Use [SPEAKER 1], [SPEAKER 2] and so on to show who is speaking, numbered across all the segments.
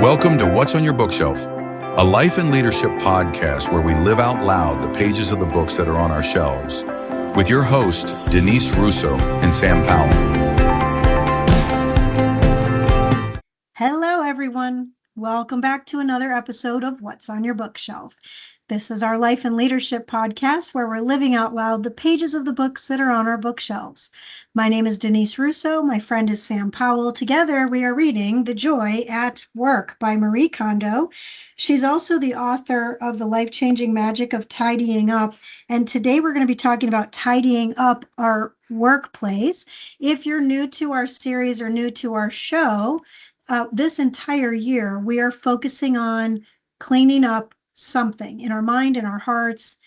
[SPEAKER 1] Welcome to What's on Your Bookshelf, a life and leadership podcast where we live out loud the pages of the books that are on our shelves, with your host, Denise Russo and Sam Powell.
[SPEAKER 2] Hello, everyone. Welcome back to another episode of What's on Your Bookshelf. This is our life and leadership podcast where we're living out loud the pages of the books that are on our bookshelves. My name is Denise Russo. My friend is Sam Powell. Together, we are reading The Joy at Work by Marie Kondo. She's also the author of The Life-Changing Magic of Tidying Up. And today we're going to be talking about tidying up our workplace. If you're new to our series or new to our show, this entire year, we are focusing on cleaning up something in our mind, in our hearts,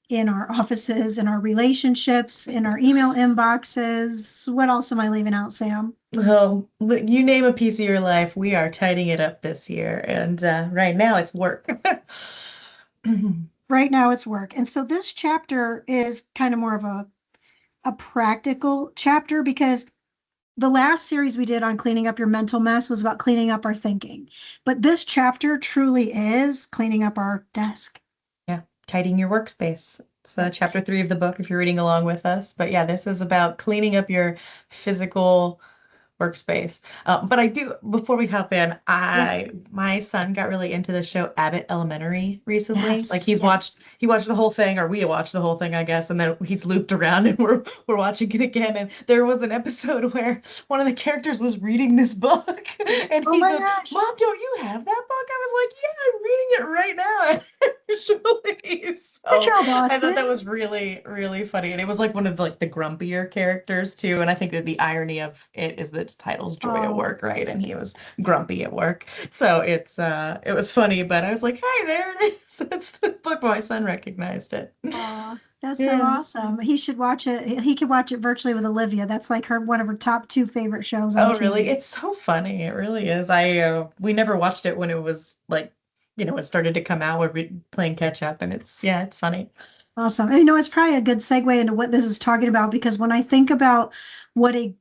[SPEAKER 2] in our offices, in our relationships, in our email inboxes. What else am I leaving out, Sam?
[SPEAKER 3] Well, you name a piece of your life, we are tidying it up this year. And right now it's work.
[SPEAKER 2] Right now it's work. And so this chapter is kind of more of a practical chapter because the last series we did on cleaning up your mental mess was about cleaning up our thinking. But this chapter truly is cleaning up our desk.
[SPEAKER 3] Yeah, tidying your workspace. It's chapter 3 of the book if you're reading along with us. But yeah, this is about cleaning up your physical workspace. But I do, before we hop in, my son got really into the show Abbott Elementary recently.
[SPEAKER 2] Yes,
[SPEAKER 3] Like he watched the whole thing, or we watched the whole thing, I guess, and then he's looped around and we're watching it again. And there was an episode where one of the characters was reading this book, and he goes,
[SPEAKER 2] gosh.
[SPEAKER 3] "Mom, don't you have that book?" I was like, "Yeah, I'm reading it right now." Actually,
[SPEAKER 2] Good job,
[SPEAKER 3] I thought that
[SPEAKER 2] Austin.
[SPEAKER 3] was really, really funny. And it was like one of the grumpier characters too. And I think that the irony of it is that the title's Joy at Work, right? And he was grumpy at work. So it was funny, but I was like, hey, there it is. That's the book. My son recognized it.
[SPEAKER 2] That's so awesome. He should watch it. He could watch it virtually with Olivia. That's like one of her top 2 favorite shows on
[SPEAKER 3] Oh,
[SPEAKER 2] TV.
[SPEAKER 3] really? It's so funny. It really is. We never watched it when it was like, it started to come out. We're playing catch up, and it's funny.
[SPEAKER 2] Awesome. And, it's probably a good segue into what this is talking about, because when I think about what a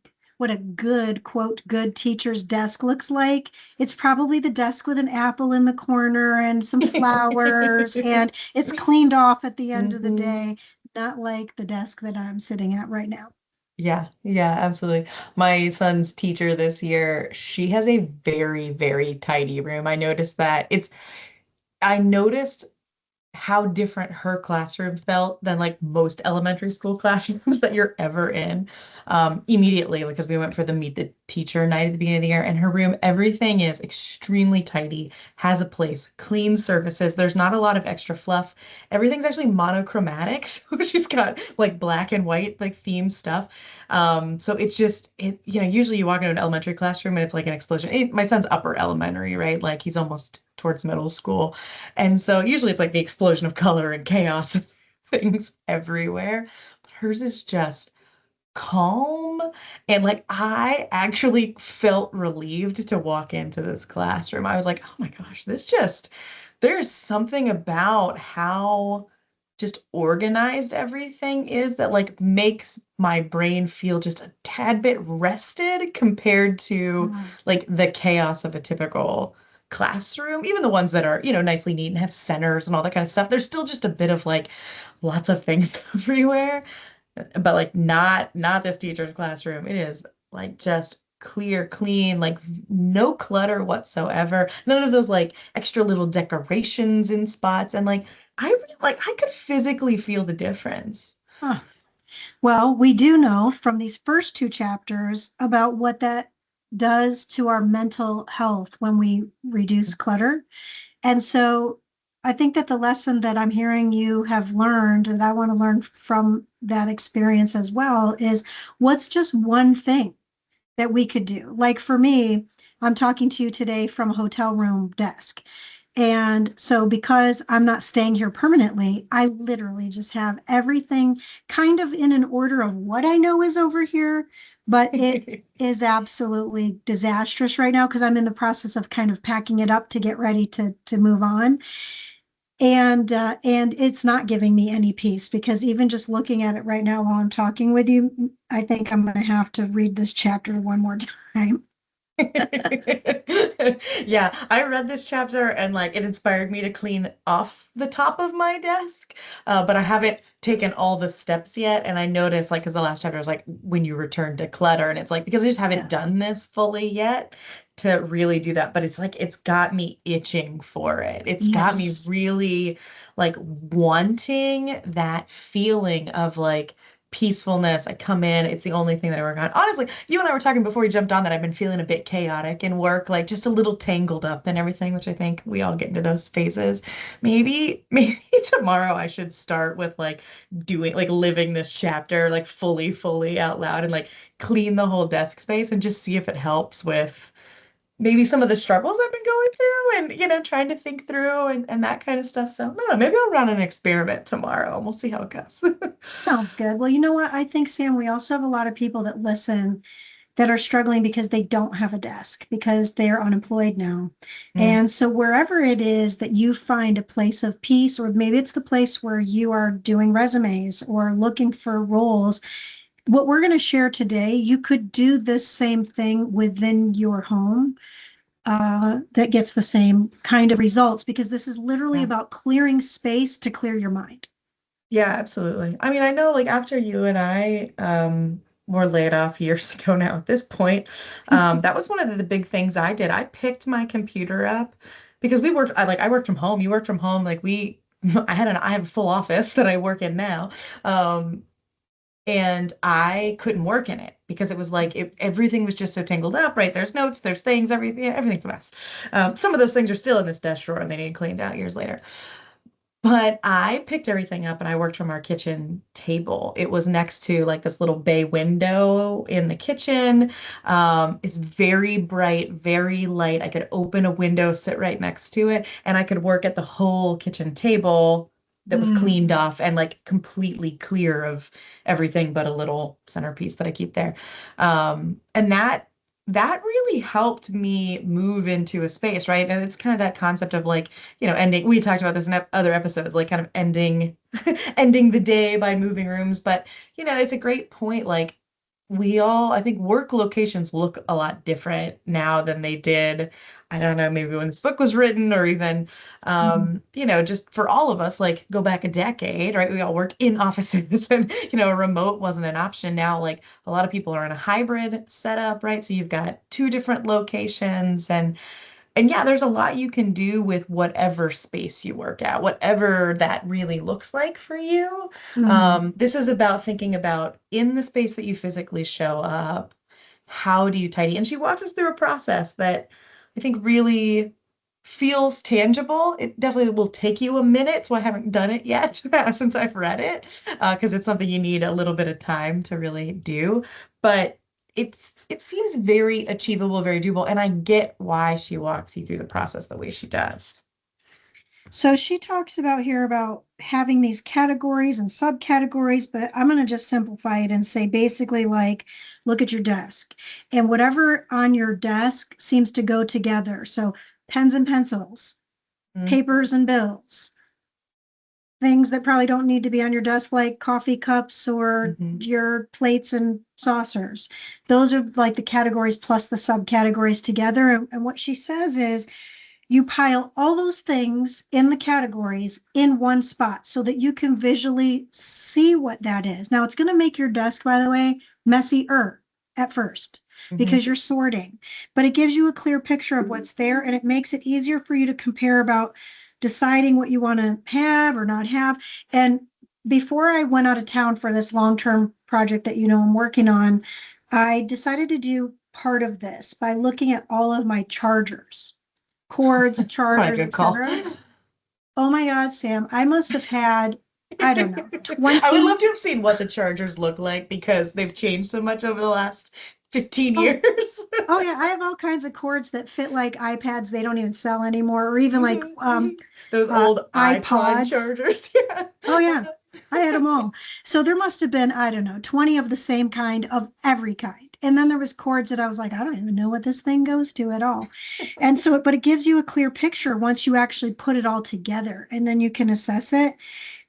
[SPEAKER 2] good, quote, good teacher's desk looks like, it's probably the desk with an apple in the corner and some flowers, and it's cleaned off at the end of the day, not like the desk that I'm sitting at right now.
[SPEAKER 3] Yeah, absolutely. My son's teacher this year, she has a very, very tidy room. I noticed how different her classroom felt than like most elementary school classrooms that you're ever in. Immediately, because we went for the meet the teacher night at the beginning of the year, and her room, everything is extremely tidy, has a place, clean surfaces. There's not a lot of extra fluff. Everything's actually monochromatic. So she's got like black and white, like theme stuff. So it's just usually you walk into an elementary classroom and it's like an explosion. My son's upper elementary, right? Like he's almost towards middle school. And so usually it's like the explosion of color and chaos and things everywhere. But hers is just calm. And like I actually felt relieved to walk into this classroom. I was like, oh my gosh, there's something about how just organized everything is that like makes my brain feel just a tad bit rested compared to like the chaos of a typical classroom. Even the ones that are, nicely neat and have centers and all that kind of stuff, there's still just a bit of like lots of things everywhere. But like not this teacher's classroom. It is like just clear, clean, like no clutter whatsoever. None of those like extra little decorations in spots. And like I could physically feel the difference.
[SPEAKER 2] Huh. Well, we do know from these first 2 chapters about what that does to our mental health when we reduce clutter. And so I think that the lesson that I'm hearing you have learned, that I want to learn from that experience as well, is what's just one thing that we could do? Like for me, I'm talking to you today from a hotel room desk. And so because I'm not staying here permanently, I literally just have everything kind of in an order of what I know is over here. But it is absolutely disastrous right now because I'm in the process of kind of packing it up to get ready to move on. And it's not giving me any peace, because even just looking at it right now while I'm talking with you, I think I'm going to have to read this chapter one more time.
[SPEAKER 3] Yeah, I read this chapter and like it inspired me to clean off the top of my desk, but I haven't taken all the steps yet. And I noticed like because the last chapter was like when you return to clutter, and it's like because I just haven't
[SPEAKER 2] Yeah.
[SPEAKER 3] done this fully yet to really do that. But it's like it's got me itching for it. It's got me
[SPEAKER 2] Yes.
[SPEAKER 3] really like wanting that feeling of like peacefulness. I come in, it's the only thing that I work on. Honestly, you and I were talking before we jumped on that I've been feeling a bit chaotic in work, like just a little tangled up and everything, which I think we all get into those phases. Maybe tomorrow I should start with like doing like living this chapter like fully out loud and like clean the whole desk space and just see if it helps with maybe some of the struggles I've been going through and trying to think through and that kind of stuff. So I don't know, maybe I'll run an experiment tomorrow and we'll see how it goes.
[SPEAKER 2] Sounds good. Well, you know what? I think, Sam, we also have a lot of people that listen that are struggling because they don't have a desk, because they're unemployed now.
[SPEAKER 3] Mm,
[SPEAKER 2] And so wherever it is that you find a place of peace, or maybe it's the place where you are doing resumes or looking for roles, what we're going to share today, you could do this same thing within your home that gets the same kind of results, because this is literally
[SPEAKER 3] yeah.
[SPEAKER 2] about clearing space to clear your mind.
[SPEAKER 3] Yeah, absolutely. I mean, I know like after you and I were laid off years ago now at this point, that was one of the big things I did. I picked my computer up because I worked from home. You worked from home. Like I have a full office that I work in now. Um, and I couldn't work in it because it was like everything was just so tangled up, right? There's notes, there's things, everything's a mess. Some of those things are still in this desk drawer and they need cleaned out years later. But I picked everything up and I worked from our kitchen table. It was next to like this little bay window in the kitchen. It's very bright, very light. I could open a window, sit right next to it, and I could work at the whole kitchen table that was cleaned
[SPEAKER 2] Mm.
[SPEAKER 3] off and like completely clear of everything but a little centerpiece that I keep there. And that really helped me move into a space, right? And it's kind of that concept of like ending. We talked about this in other episodes, like kind of ending, ending the day by moving rooms. But it's a great point. Like I think work locations look a lot different now than they did. I don't know, maybe when this book was written, or even,
[SPEAKER 2] Mhm.
[SPEAKER 3] just for all of us, like go back a decade, right? We all worked in offices, and remote wasn't an option. Now, like a lot of people are in a hybrid setup, right? So you've got two different locations, and yeah, there's a lot you can do with whatever space you work at, whatever that really looks like for you.
[SPEAKER 2] Mhm.
[SPEAKER 3] This is about thinking about in the space that you physically show up, how do you tidy? And she walks us through a process that I think really feels tangible. It definitely will take you a minute, so I haven't done it yet since I've read it, because it's something you need a little bit of time to really do. But it seems very achievable, very doable, and I get why she walks you through the process the way she does.
[SPEAKER 2] So she talks about here about having these categories and subcategories, but I'm going to just simplify it and say basically like look at your desk, and whatever on your desk seems to go together. So pens and pencils, papers and bills, things that probably don't need to be on your desk, like coffee cups or
[SPEAKER 3] Mm-hmm.
[SPEAKER 2] your plates and saucers. Those are like the categories plus the subcategories together. And what she says is you pile all those things in the categories in one spot so that you can visually see what that is. Now, it's going to make your desk, by the way, messier at first
[SPEAKER 3] Mm-hmm.
[SPEAKER 2] because you're sorting, but it gives you a clear picture of what's there, and it makes it easier for you to compare about deciding what you want to have or not have. And before I went out of town for this long-term project that I'm working on, I decided to do part of this by looking at all of my chargers, cords,
[SPEAKER 3] Probably a
[SPEAKER 2] chargers,
[SPEAKER 3] good call.
[SPEAKER 2] etc. Oh my God, Sam, I must have had, I don't know,
[SPEAKER 3] I would love
[SPEAKER 2] 20.
[SPEAKER 3] to have seen what the Chargers look like because they've changed so much over the last 15
[SPEAKER 2] Oh,
[SPEAKER 3] years.
[SPEAKER 2] oh yeah, I have all kinds of cords that fit like iPads they don't even sell anymore, or even like
[SPEAKER 3] Mhm, mhm. Those old iPod
[SPEAKER 2] iPods.
[SPEAKER 3] chargers. Yeah.
[SPEAKER 2] Oh yeah, I had them all. So there must have been, I don't know, 20 of the same kind of every kind. And then there was cords that I was like, I don't even know what this thing goes to at all. And so, but it gives you a clear picture once you actually put it all together, and then you can assess it.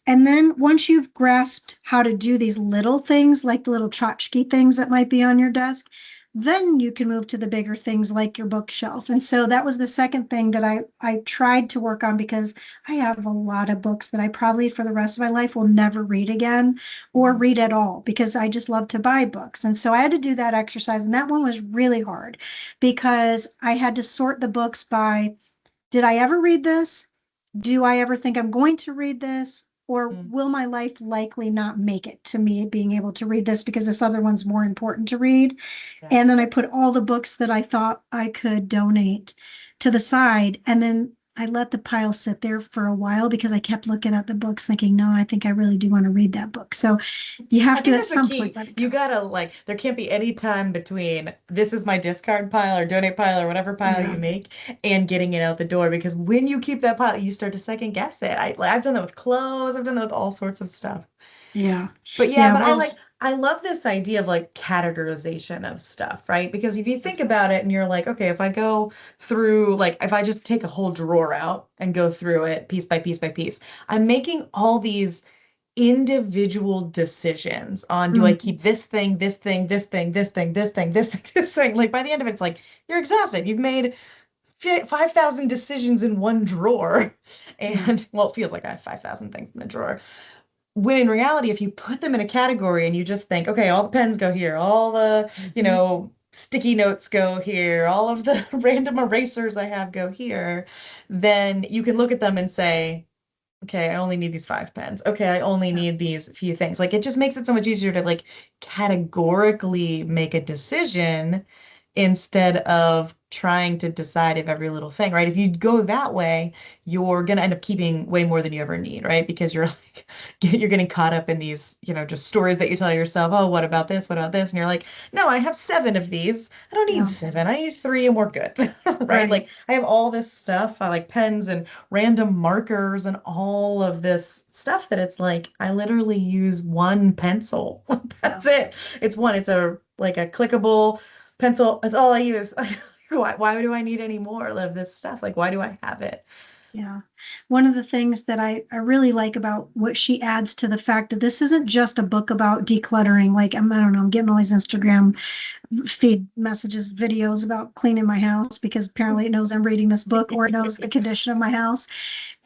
[SPEAKER 2] And then once you've grasped how to do these little things, like the little tchotchke things that might be on your desk, then you can move to the bigger things like your bookshelf. And so that was the second thing that I tried to work on, because I have a lot of books that I probably for the rest of my life will never read again or read at all, because I just love to buy books. And so I had to do that exercise. And that one was really hard because I had to sort the books by, did I ever read this? Do I ever think I'm going to read this? Or
[SPEAKER 3] Mm.
[SPEAKER 2] will my life likely not make it to me being able to read this because this other one's more important to read?
[SPEAKER 3] Yeah.
[SPEAKER 2] And then I put all the books that I thought I could donate to the side. And then I let the pile sit there for a while because I kept looking at the books thinking, no, I think I really do want to read that book. So you
[SPEAKER 3] I
[SPEAKER 2] have to
[SPEAKER 3] think
[SPEAKER 2] at
[SPEAKER 3] that's the
[SPEAKER 2] some point
[SPEAKER 3] key.
[SPEAKER 2] let it
[SPEAKER 3] You
[SPEAKER 2] go.
[SPEAKER 3] gotta like, there can't be any time between this is my discard pile or donate pile or whatever pile you
[SPEAKER 2] Yeah.
[SPEAKER 3] make and getting it out the door. Because when you keep that pile, you start to second guess it. I've done that with clothes. I've done that with all sorts of stuff.
[SPEAKER 2] Yeah.
[SPEAKER 3] But yeah,
[SPEAKER 2] Yeah.
[SPEAKER 3] but
[SPEAKER 2] Well,
[SPEAKER 3] I love this idea of like categorization of stuff, right? Because if you think about it and you're like, okay, if I go through, like, if I just take a whole drawer out and go through it piece by piece by piece, I'm making all these individual decisions on do I
[SPEAKER 2] mm,
[SPEAKER 3] keep this thing, this thing, this thing, this thing, this thing, this thing, this thing. Like by the end of it, it's like you're exhausted. You've made 5,000 decisions in one drawer.
[SPEAKER 2] yeah.
[SPEAKER 3] And well, it feels like I have 5,000 things in the drawer. When in reality, if you put them in a category and you just think, okay, all the pens go here, all the,
[SPEAKER 2] Mhm.
[SPEAKER 3] sticky notes go here, all of the random erasers I have go here, then you can look at them and say, okay, I only need these 5 pens. Okay, I only
[SPEAKER 2] Yeah.
[SPEAKER 3] need these few things. Like it just makes it so much easier to like categorically make a decision instead of trying to decide if every little thing, right? If you go that way, you're gonna end up keeping way more than you ever need, right? Because you're like you're getting caught up in these, just stories that you tell yourself, oh, what about this? What about this? And you're like, no, I have 7 of these. I don't need
[SPEAKER 2] Yeah.
[SPEAKER 3] 7. I need 3 and we're good. Right?
[SPEAKER 2] Right.
[SPEAKER 3] Like I have all this stuff. I like pens and random markers and all of this stuff that it's like I literally use one pencil.
[SPEAKER 2] Yeah.
[SPEAKER 3] That's it. It's one. It's a like a clickable pencil. That's all I use. Why do I need any more of this stuff? Like why do I have it?
[SPEAKER 2] Yeah. One of the things that I really like about what she adds to the fact that this isn't just a book about decluttering. Like, I don't know, I'm getting all these Instagram feed messages, videos about cleaning my house because apparently it knows I'm reading this book or it knows the condition of my house.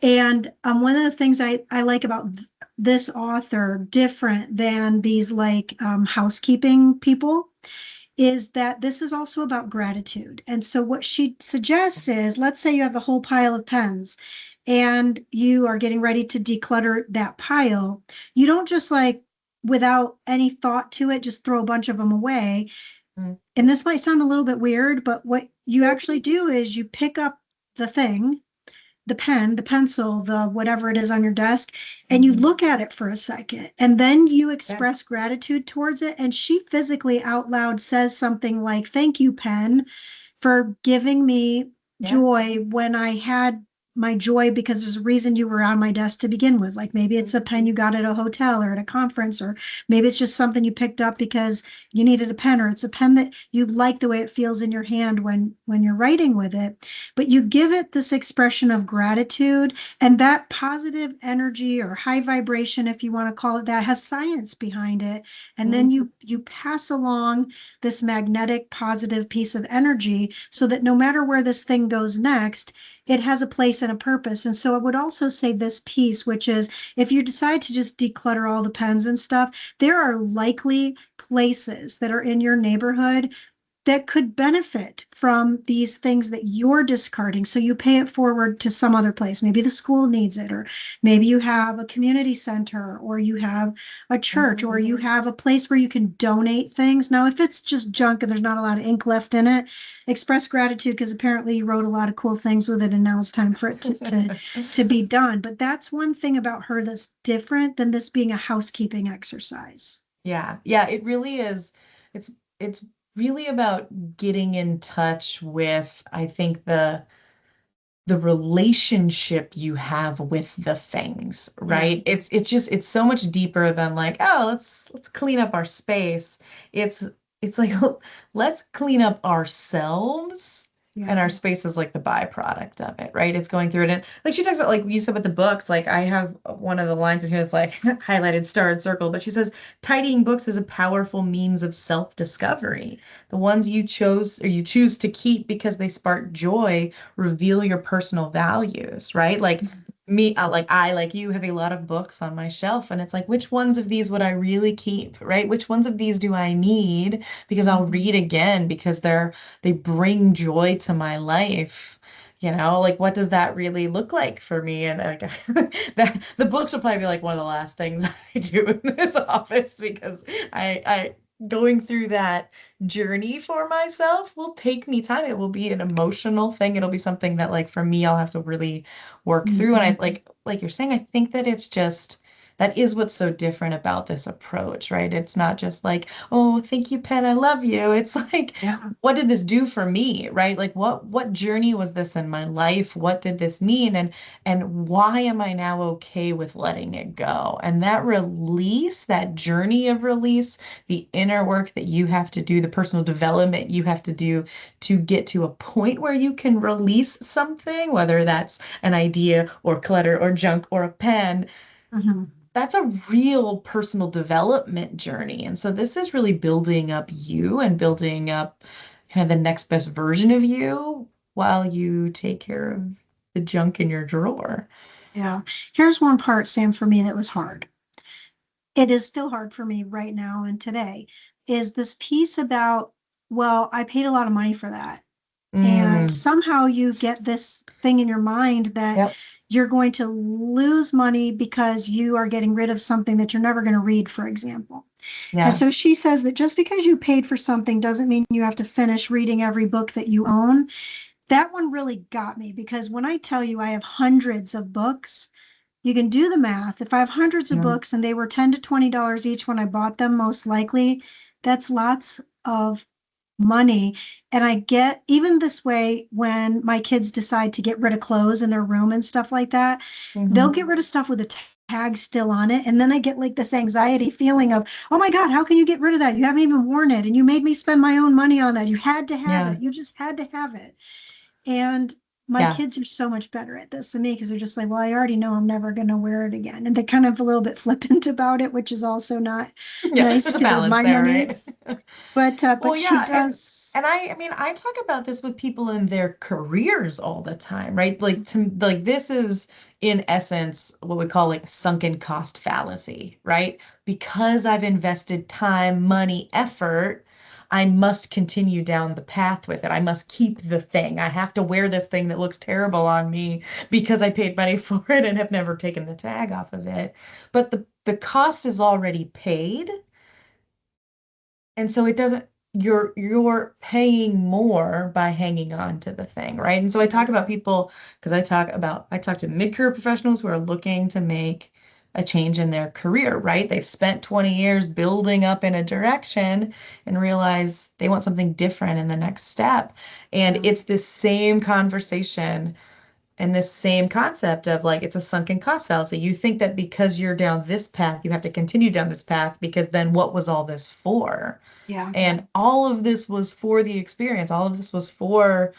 [SPEAKER 2] And one of the things I like about this author, different than these like housekeeping people, is that this is also about gratitude. And so what she suggests is, let's say you have the whole pile of pens and you are getting ready to declutter that pile. You don't just like, without any thought to it, just throw a bunch of them away.
[SPEAKER 3] Mm.
[SPEAKER 2] And this might sound a little bit weird, but what you actually do is you pick up the thing, the pen, the pencil, the whatever it is on your desk, and you
[SPEAKER 3] Mhm.
[SPEAKER 2] look at it for a second, and then you
[SPEAKER 3] Yeah.
[SPEAKER 2] express gratitude towards it. And she physically out loud says something like, "Thank you, pen, for giving me
[SPEAKER 3] Yeah.
[SPEAKER 2] joy when I had my joy because there's a reason you were on my desk to begin with. Like maybe it's a pen you got at a hotel or at a conference, or maybe it's just something you picked up because you needed a pen, or it's a pen that you like the way it feels in your hand when you're writing with it. But you give it this expression of gratitude, and that positive energy or high vibration, if you want to call it that, has science behind it. And then
[SPEAKER 3] Mm.
[SPEAKER 2] you pass along this magnetic positive piece of energy so that no matter where this thing goes next, it has a place and a purpose. And so I would also say this piece, which is if you decide to just declutter all the pens and stuff, there are likely places that are in your neighborhood that could benefit from these things that you're discarding. So you pay it forward to some other place. Maybe the school needs it, or maybe you have a community center, or you have a church, or you have a place where you can donate things. Now, if it's just junk and there's not a lot of ink left in it, express gratitude because apparently you wrote a lot of cool things with it and now it's time for it to be done. But that's one thing about her that's different than this being a housekeeping exercise.
[SPEAKER 3] Yeah, yeah, it really is. It's really about getting in touch with, I think, the relationship you have with the things,
[SPEAKER 2] Yeah.
[SPEAKER 3] right? It's so much deeper than like, oh, let's clean up our space. It's it's like let's clean up ourselves And
[SPEAKER 2] Yeah.
[SPEAKER 3] our space is like the byproduct of it, right? It's going through it. And like she talks about, like you said with the books, like I have one of the lines in here that's like highlighted, starred, circled, but she says, tidying books is a powerful means of self-discovery. The ones you chose or you choose to keep because they spark joy reveal your personal values, right? Like me, like you, have a lot of books on my shelf, and it's like, which ones of these would I really keep, right? Which ones of these do I need? Because I'll read again because they bring joy to my life. Like what does that really look like for me? And like that the books will probably be like one of the last things I do in this office because I going through that journey for myself will take me time. It will be an emotional thing. It'll be something that like for me I'll have to really work through. And I
[SPEAKER 2] Mhm.
[SPEAKER 3] like you're saying, I think that it's just that is what's so different about this approach, right? It's not just like, oh, thank you, Pen, I love you. It's like,
[SPEAKER 2] Yeah.
[SPEAKER 3] what did this do for me, right? Like what journey was this in my life? What did this mean? And why am I now okay with letting it go? And that release, that journey of release, the inner work that you have to do, the personal development you have to do to get to a point where you can release something, whether that's an idea or clutter or junk or a pen,
[SPEAKER 2] Mhm.
[SPEAKER 3] that's a real personal development journey. And so this is really building up you and building up kind of the next best version of you while you take care of the junk in your drawer.
[SPEAKER 2] Yeah. Here's one part, Sam, for me that was hard. It is still hard for me right now and today, is this piece about, well, I paid a lot of money for that. And
[SPEAKER 3] Mm,
[SPEAKER 2] somehow you get this thing in your mind that
[SPEAKER 3] yep.
[SPEAKER 2] you're going to lose money because you are getting rid of something that you're never going to read, for example. And
[SPEAKER 3] Yeah.
[SPEAKER 2] so she says that just because you paid for something doesn't mean you have to finish reading every book that you own. That one really got me because when I tell you I have hundreds of books, you can do the math. If I have hundreds of
[SPEAKER 3] Yeah.
[SPEAKER 2] books and they were $10 to $20 each when I bought them, most likely, that's lots of money. And I get even this way when my kids decide to get rid of clothes in their room and stuff like that, they'll
[SPEAKER 3] Mhm.
[SPEAKER 2] get rid of stuff with a tag still on it. And then I get like this anxiety feeling of, oh my God, how can you get rid of that? You haven't even worn it. And you made me spend my own money on that. You had to have
[SPEAKER 3] Yeah.
[SPEAKER 2] it. You just had to have it. And my
[SPEAKER 3] Yeah.
[SPEAKER 2] kids are so much better at this than me because they're just like, well, I already know I'm never going to wear it again. And they're kind of a little bit flippant about it, which is also not
[SPEAKER 3] Yeah.
[SPEAKER 2] nice
[SPEAKER 3] There's a
[SPEAKER 2] because it was
[SPEAKER 3] balance
[SPEAKER 2] my
[SPEAKER 3] there,
[SPEAKER 2] money.
[SPEAKER 3] right?
[SPEAKER 2] But
[SPEAKER 3] Well,
[SPEAKER 2] she
[SPEAKER 3] yeah,
[SPEAKER 2] does.
[SPEAKER 3] and I mean, I talk about this with people in their careers all the time, right? Like this is in essence what we call like sunken cost fallacy, right? Because I've invested time, money, effort, I must continue down the path with it. I must keep the thing. I have to wear this thing that looks terrible on me because I paid money for it and have never taken the tag off of it. But the cost is already paid. And so it doesn't, you're paying more by hanging on to the thing, right? And so I talk about people because I talk to mid-career professionals who are looking to make a change in their career, right? They've spent 20 years building up in a direction and realize they want something different in the next step. And
[SPEAKER 2] Yeah.
[SPEAKER 3] it's this same conversation and this same concept of like it's a sunken cost fallacy. You think that because you're down this path, you have to continue down this path because then what was all this for?
[SPEAKER 2] Yeah.
[SPEAKER 3] And all of this was for the experience. All of this was for,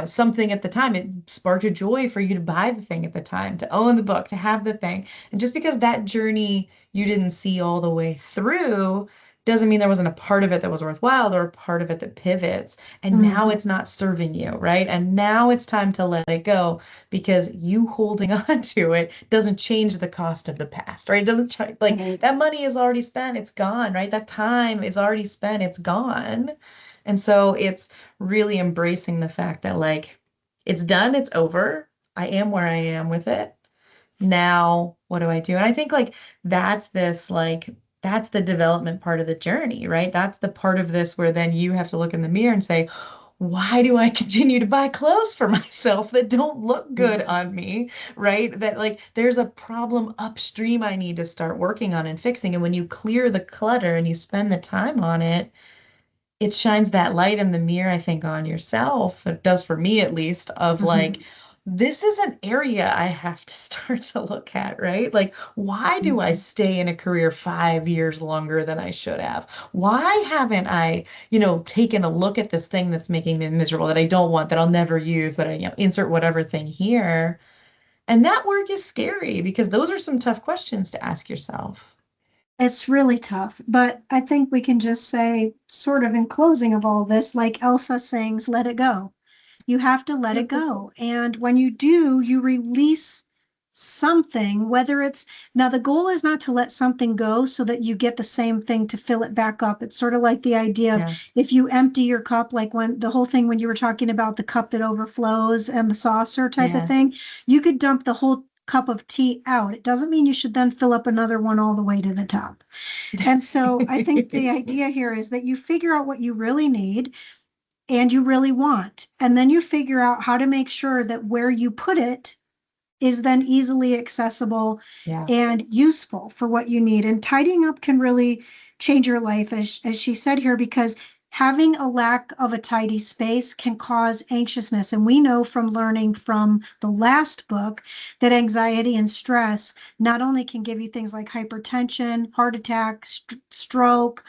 [SPEAKER 3] something at the time. It sparked a joy for you to buy the thing at the time, to own the book, to have the thing. And just because that journey you didn't see all the way through doesn't mean there wasn't a part of it that was worthwhile or a part of it that pivots. And now
[SPEAKER 2] Mhm.
[SPEAKER 3] it's not serving you, right? And now it's time to let it go because you holding on to it doesn't change the cost of the past, right? It doesn't like
[SPEAKER 2] Right.
[SPEAKER 3] that money is already spent, it's gone, right? That time is already spent, it's gone. And so it's really embracing the fact that like it's done, it's over. I am where I am with it. Now, what do I do? And I think like that's this like that's the development part of the journey, right? That's the part of this where then you have to look in the mirror and say, why do I continue to buy clothes for myself that don't look good
[SPEAKER 2] Mhm.
[SPEAKER 3] on me, right? That like there's a problem upstream I need to start working on and fixing. And when you clear the clutter and you spend the time on it, it shines that light in the mirror, I think, on yourself. It does for me at least, of like,
[SPEAKER 2] Mhm.
[SPEAKER 3] this is an area I have to start to look at, right? Like, why do I
[SPEAKER 2] Mhm.
[SPEAKER 3] stay in a career 5 years longer than I should have? Why haven't I, taken a look at this thing that's making me miserable that I don't want, that I'll never use, that I, insert whatever thing here. And that work is scary because those are some tough questions to ask yourself.
[SPEAKER 2] It's really tough, but I think we can just say, sort of in closing of all this, like Elsa sings, let it go. You have to let it go. And when you do, you release something, whether it's now the goal is not to let something go so that you get the same thing to fill it back up. It's sort of like the idea of
[SPEAKER 3] Yeah,
[SPEAKER 2] if you empty your cup, like when the whole thing when you were talking about the cup that overflows and the saucer type of
[SPEAKER 3] yeah,
[SPEAKER 2] thing, you could dump the whole cup of tea out. It doesn't mean you should then fill up another one all the way to the top. And so I think the idea here is that you figure out what you really need and you really want. And then you figure out how to make sure that where you put it is then easily accessible
[SPEAKER 3] yeah,
[SPEAKER 2] and useful for what you need. And tidying up can really change your life, as she said here, because having a lack of a tidy space can cause anxiousness. And we know from learning from the last book that anxiety and stress not only can give you things like hypertension, heart attack, stroke,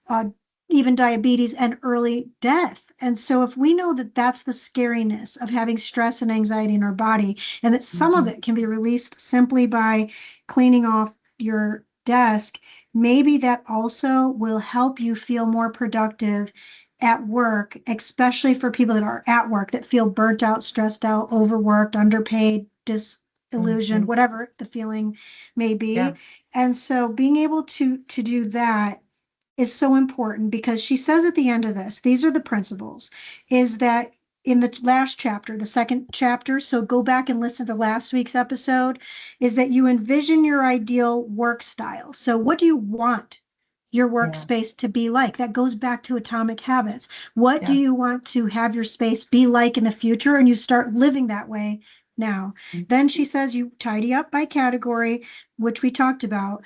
[SPEAKER 2] uh, even diabetes and early death. And so, if we know that that's the scariness of having stress and anxiety in our body, and that some of
[SPEAKER 3] mhm,
[SPEAKER 2] it can be released simply by cleaning off your desk, maybe that also will help you feel more productive at work, especially for people that are at work that feel burnt out, stressed out, overworked, underpaid, disillusioned,
[SPEAKER 3] mhm,
[SPEAKER 2] whatever the feeling may be.
[SPEAKER 3] yeah,
[SPEAKER 2] And so being able to do that is so important because she says at the end of this, these are the principles, is that in the last chapter, the second chapter, so go back and listen to last week's episode, is that you envision your ideal work style. So what do you want your
[SPEAKER 3] yeah,
[SPEAKER 2] workspace to be like? That goes back to atomic habits. What do
[SPEAKER 3] yeah.
[SPEAKER 2] you want to have your space be like in the future? And you start living that way now. Then she says you tidy up by category, which we talked about,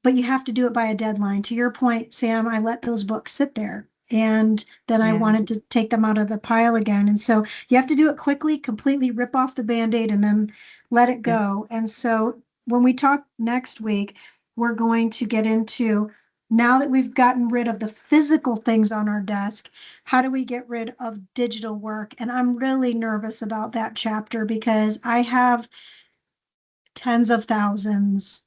[SPEAKER 2] but you have to do it by a deadline. To your point, Sam, I let those books sit there and then I
[SPEAKER 3] Yeah.
[SPEAKER 2] wanted to take them out of the pile again. And so you have to do it quickly, completely rip off the band-aid and then let it
[SPEAKER 3] Yeah.
[SPEAKER 2] go. And so when we talk next week, we're going to get into, now that we've gotten rid of the physical things on our desk, how do we get rid of digital work? And I'm really nervous about that chapter because I have tens of thousands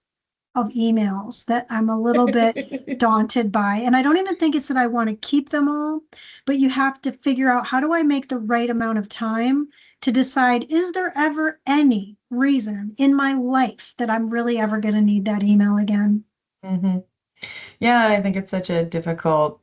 [SPEAKER 2] of emails that I'm a little bit daunted by. And I don't even think it's that I want to keep them all, but you have to figure out, how do I make the right amount of time to decide, is there ever any reason in my life that I'm really ever going to need that email again?
[SPEAKER 3] Hmm. Yeah, and I think it's such a difficult,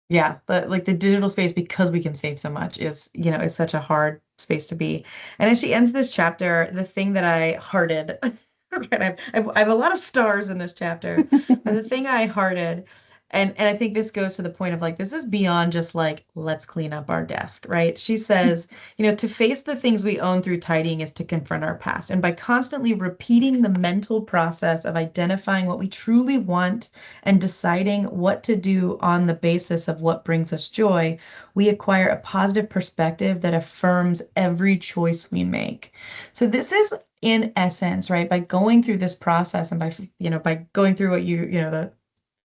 [SPEAKER 3] yeah, like the digital space, because we can save so much, is such a hard space to be. And as she ends this chapter, the thing that I hearted, and I have a lot of stars in this chapter, but the thing I hearted, and I think this goes to the point of like, this is beyond just like, let's clean up our desk, right? She says, to face the things we own through tidying is to confront our past. And by constantly repeating the mental process of identifying what we truly want and deciding what to do on the basis of what brings us joy, we acquire a positive perspective that affirms every choice we make. So this is in essence, right, by going through this process and by going through what the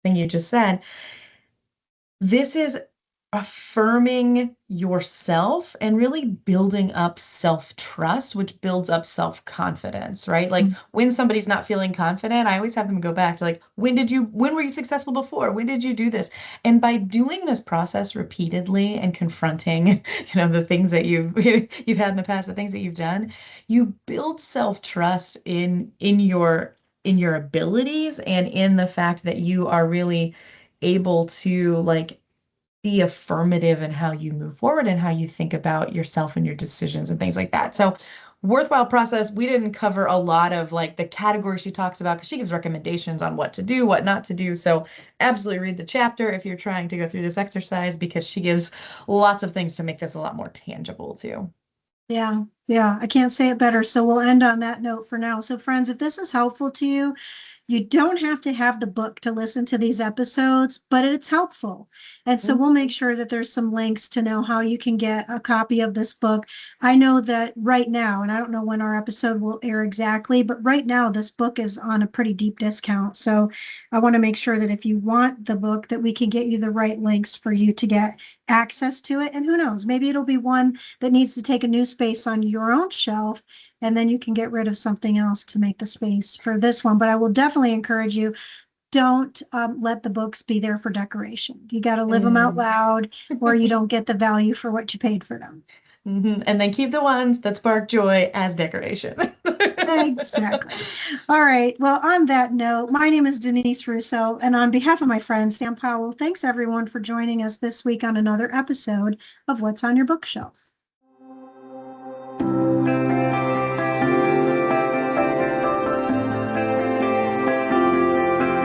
[SPEAKER 3] thing you just said, this is affirming yourself and really building up self-trust, which builds up self-confidence, right? Like when somebody's not feeling confident, I always have them go back to like, when were you successful before? When did you do this? And by doing this process repeatedly and confronting, the things that you've had in the past, the things that you've done, you build self-trust in your abilities and in the fact that you are really able to like be affirmative in how you move forward and how you think about yourself and your decisions and things like that. So worthwhile process. We didn't cover a lot of like the categories she talks about because she gives recommendations on what to do, what not to do. So absolutely read the chapter if you're trying to go through this exercise because she gives lots of things to make this a lot more tangible too.
[SPEAKER 2] Yeah, I can't say it better. So we'll end on that note for now. So, friends, if this is helpful to you, You don't have to have the book to listen to these episodes, but it's helpful. And so we'll make sure that there's some links to know how you can get a copy of this book. I know that right now, and I don't know when our episode will air exactly, but right now this book is on a pretty deep discount. So I want to make sure that if you want the book, that we can get you the right links for you to get access to it. And who knows, maybe it'll be one that needs to take a new space on your own shelf, and then you can get rid of something else to make the space for this one. But I will definitely encourage you, don't let the books be there for decoration. You got to live them out loud, or you don't get the value for what you paid for them.
[SPEAKER 3] And then keep the ones that spark joy as decoration.
[SPEAKER 2] Exactly. All right. Well, on that note, my name is Denise Russo, and on behalf of my friend Sam Powell, thanks everyone for joining us this week on another episode of What's on Your Bookshelf.